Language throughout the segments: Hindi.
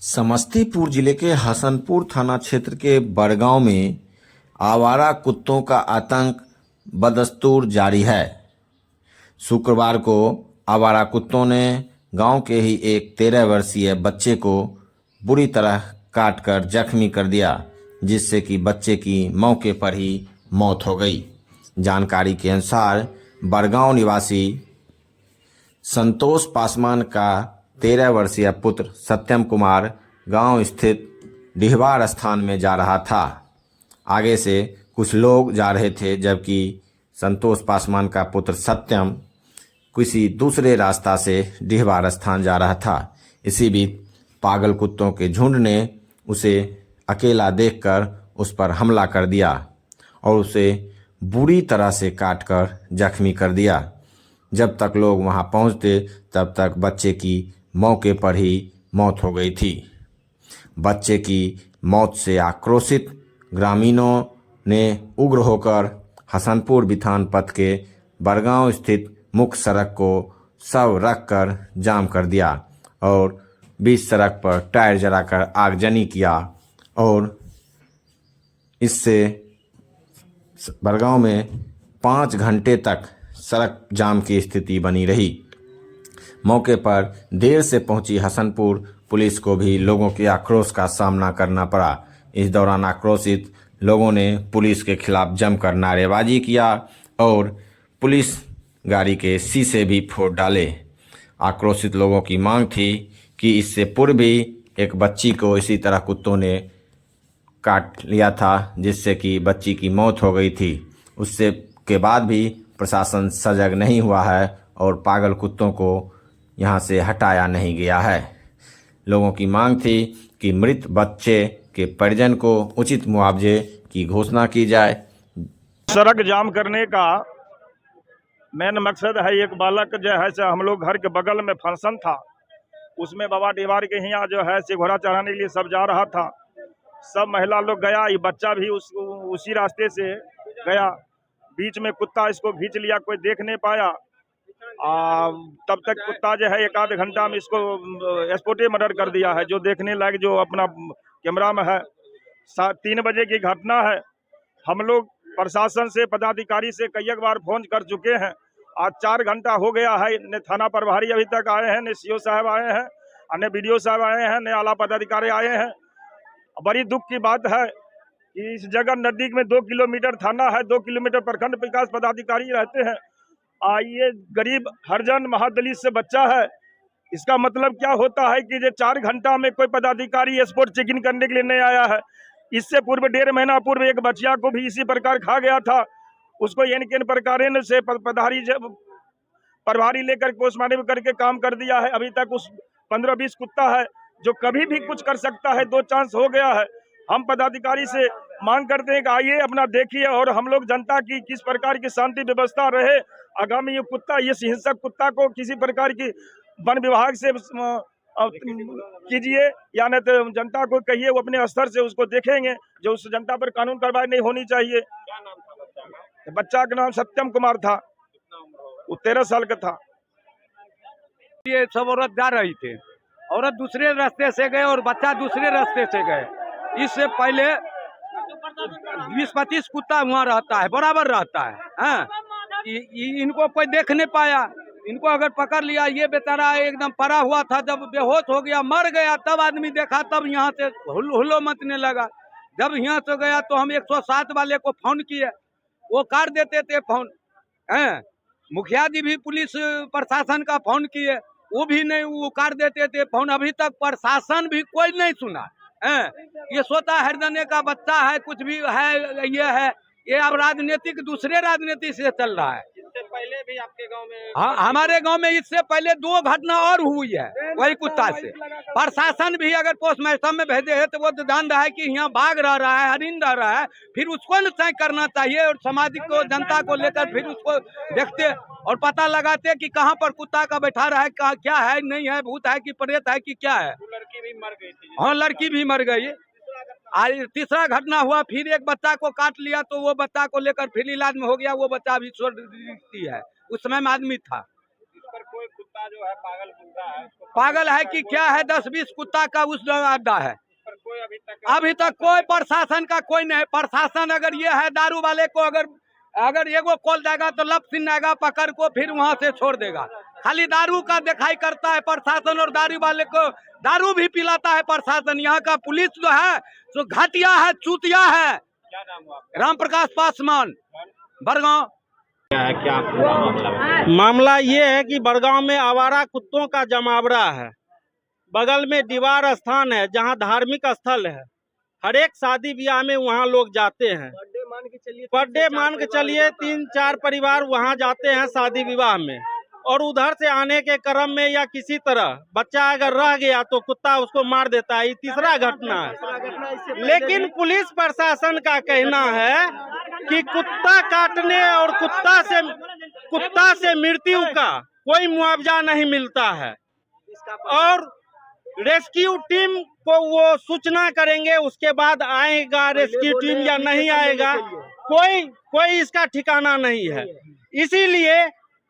समस्तीपुर जिले के हसनपुर थाना क्षेत्र के बड़गांव में आवारा कुत्तों का आतंक बदस्तूर जारी है। शुक्रवार को आवारा कुत्तों ने गांव के ही एक 13 वर्षीय बच्चे को बुरी तरह काटकर जख्मी कर दिया, जिससे कि बच्चे की मौके पर ही मौत हो गई। जानकारी के अनुसार बड़गांव निवासी संतोष पासवान का 13 वर्षीय पुत्र सत्यम कुमार गांव स्थित डिहवार स्थान में जा रहा था। आगे से कुछ लोग जा रहे थे, जबकि संतोष पासवान का पुत्र सत्यम किसी दूसरे रास्ता से डिहवार स्थान जा रहा था। इसी बीच पागल कुत्तों के झुंड ने उसे अकेला देखकर उस पर हमला कर दिया और उसे बुरी तरह से काटकर जख्मी कर दिया। जब तक लोग वहां पहुंचते तब तक बच्चे की मौके पर ही मौत हो गई थी। बच्चे की मौत से आक्रोशित ग्रामीणों ने उग्र होकर हसनपुर बिथान पथ के बड़गांव स्थित मुख्य सड़क को सब रखकर जाम कर दिया और बीच सड़क पर टायर जलाकर आगजनी किया और इससे बड़गांव में 5 घंटे तक सड़क जाम की स्थिति बनी रही। मौके पर देर से पहुंची हसनपुर पुलिस को भी लोगों के आक्रोश का सामना करना पड़ा। इस दौरान आक्रोशित लोगों ने पुलिस के खिलाफ जमकर नारेबाजी किया और पुलिस गाड़ी के शीशे भी फोड़ डाले। आक्रोशित लोगों की मांग थी कि इससे पूर्व भी एक बच्ची को इसी तरह कुत्तों ने काट लिया था, जिससे कि बच्ची की मौत हो गई थी। उससे के बाद भी प्रशासन सजग नहीं हुआ है और पागल कुत्तों को यहां से हटाया नहीं गया है। लोगों की मांग थी कि मृत बच्चे के परिजन को उचित मुआवजे की घोषणा की जाए। सड़क जाम करने का मेन मकसद है, एक बालक जो है से हम लोग घर के बगल में फंक्शन था, उसमें बाबा डिहवार के यहाँ जो है से घोड़ा चढ़ाने के लिए सब जा रहा था। सब महिला लोग गया, ये बच्चा भी उसी रास्ते से गया। बीच में कुत्ता इसको खींच लिया, कोई देख नहीं पाया। तब तक कुत्ता जो है 1 आध घंटा में इसको स्पॉटे मर्डर कर दिया है, जो देखने लायक जो अपना कैमरा में है। 3 बजे की घटना है। हम लोग प्रशासन से पदाधिकारी से कई बार फोन कर चुके हैं। आज 4 घंटा हो गया है, न थाना प्रभारी अभी तक आए हैं, न सीओ साहब आए हैं, न बीडीओ साहब आए हैं, न आला पदाधिकारी आए हैं। बड़ी दुख की बात है कि इस जगह नजदीक में 2 किलोमीटर थाना है, 2 किलोमीटर प्रखंड विकास पदाधिकारी रहते हैं। ये गरीब हरिजन महादलित से बच्चा है। इसका मतलब क्या होता है कि 4 घंटा में कोई पदाधिकारी स्पॉट चेकिंग करने के लिए नहीं आया है। इससे पूर्व 1.5 महीना पूर्व एक बच्चिया को भी इसी प्रकार खा गया था। उसको किन प्रकार से प्रभारी लेकर पोस्टमार्टम करके काम कर दिया है। अभी तक उस 15-20 कुत्ता है जो कभी भी कुछ कर सकता है। 2 चांस हो गया है। हम पदाधिकारी से मांग करते हैं कि आइए अपना देखिए और हम लोग जनता की किस प्रकार की शांति व्यवस्था रहे। आगामी ये कुत्ता, ये हिंसक कुत्ता को किसी प्रकार की वन विभाग से कीजिए या नहीं तो जनता को कहिए, वो अपने स्तर से उसको देखेंगे। जो उस जनता पर कानून कार्रवाई नहीं होनी चाहिए। क्या नाम था बच्चा का? बच्चा का नाम सत्यम कुमार था। कितना उम्र होगा? वो 13 साल का था। ये सब औरत जा रही थी, औरत दूसरे रास्ते से गए और बच्चा दूसरे रास्ते से गए। इससे पहले 20-25 कुत्ता वहाँ रहता है, बराबर रहता है। हाँ, इनको कोई देख नहीं पाया। इनको अगर पकड़ लिया, ये बेचारा एकदम पड़ा हुआ था, जब बेहोश हो गया, मर गया, तब आदमी देखा, तब यहाँ से हुल्लो मचने लगा। जब यहाँ से गया तो हम 107 वाले को फोन किए, वो काट देते थे फोन। हैं, मुखिया जी भी पुलिस प्रशासन का फोन किए, वो भी नहीं, वो काट देते थे फोन। अभी तक प्रशासन भी कोई नहीं सुना है। ये सोता हरिजने का बच्चा है, कुछ भी है, ये अब राजनीतिक दूसरे राजनीति से चल रहा है। इससे पहले भी आपके गांव में? हाँ, हमारे गांव में इससे पहले 2 घटना और हुई है वही कुत्ता से। प्रशासन भी अगर पोस्टमार्टम में भेजे है तो वो तो जान रहा है कि यहाँ बाघ रह रहा है, हरिन रह रहा है, फिर उसको न तय करना चाहिए और सामाजिक को, जनता को लेकर फिर उसको देखते और पता लगाते कि कहाँ पर कुत्ता का बैठा रहा है, क्या है, नहीं है, भूत है कि प्रेत है कि क्या है। लड़की भी मर गई थी? हाँ, लड़की भी मर गई। आज तीसरा घटना हुआ, फिर एक बच्चा को काट लिया तो वो बच्चा को लेकर फिर इलाज में हो गया। वो बच्चा अभी छोड़ दी है, उस समय में आदमी था। इस पर कोई कुत्ता कुत्ता जो है पागल कुत्ता है, उसको पागल है कि क्या है, 10-20 कुत्ता का उस अड्डा है। पर कोई अभी तक कोई प्रशासन का कोई नहीं। प्रशासन अगर ये है दारू वाले को अगर एगो कॉल देगा तो लब सिन्नाएगा पकड़ को, फिर वहां से छोड़ देगा। खाली दारू का दिखाई करता है प्रशासन, और दारू वाले को दारू भी पिलाता है प्रशासन। यहाँ का पुलिस जो है सो घटिया है, चूतिया है। क्या नाम हुआ आपका? राम प्रकाश पासवान, बड़गांव। क्या पूरा मामला है? मामला ये है कि बड़गांव में आवारा कुत्तों का जमावड़ा है। बगल में दीवार स्थान है जहां धार्मिक स्थल है। हर एक शादी ब्याह में वहां लोग जाते हैं। पर डे मान के चलिए 3-4 परिवार वहां जाते हैं शादी विवाह में, और उधर से आने के क्रम में या किसी तरह बच्चा अगर रह गया तो कुत्ता उसको मार देता है। ये तीसरा घटना है। लेकिन पुलिस प्रशासन का कहना है कि कुत्ता काटने और कुत्ता से मृत्यु का कोई मुआवजा नहीं मिलता है, और रेस्क्यू टीम को वो सूचना करेंगे, उसके बाद आएगा रेस्क्यू टीम या नहीं आएगा, कोई इसका ठिकाना नहीं है। इसीलिए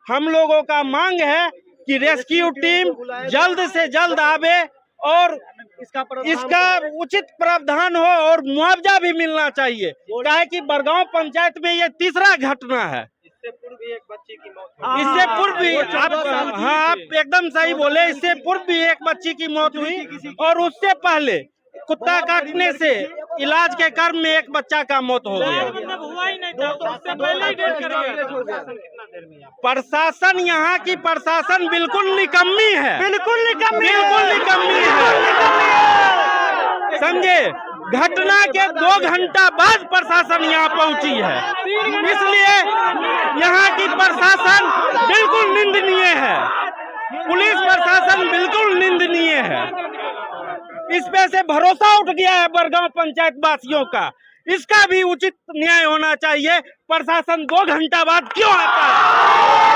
हम लोगों का मांग है कि रेस्क्यू टीम जल्द से जल्द आवे और इसका उचित प्रावधान हो और मुआवजा भी मिलना चाहिए। काहे कि बड़गांव पंचायत में ये तीसरा घटना है। इससे पूर्व भी एक बच्ची की मौत हुई। इससे पूर्व भी आप एकदम सही बोले, इससे पूर्व भी एक बच्ची की मौत हुई, और उससे पहले कुत्ता काटने से इलाज के क्रम में एक बच्चा का मौत हो गया। प्रशासन यहाँ की प्रशासन बिल्कुल निकम्मी है, बिल्कुल निकम्मी है। समझे, घटना के 2 घंटा बाद प्रशासन यहाँ पहुंची है, इसलिए यहाँ की प्रशासन बिल्कुल निंदनीय है। पुलिस प्रशासन बिल्कुल निंदनीय है। इस पे से भरोसा उठ गया है बड़गांव पंचायत वासियों का। इसका भी उचित न्याय होना चाहिए। प्रशासन 2 घंटा बाद क्यों आता है?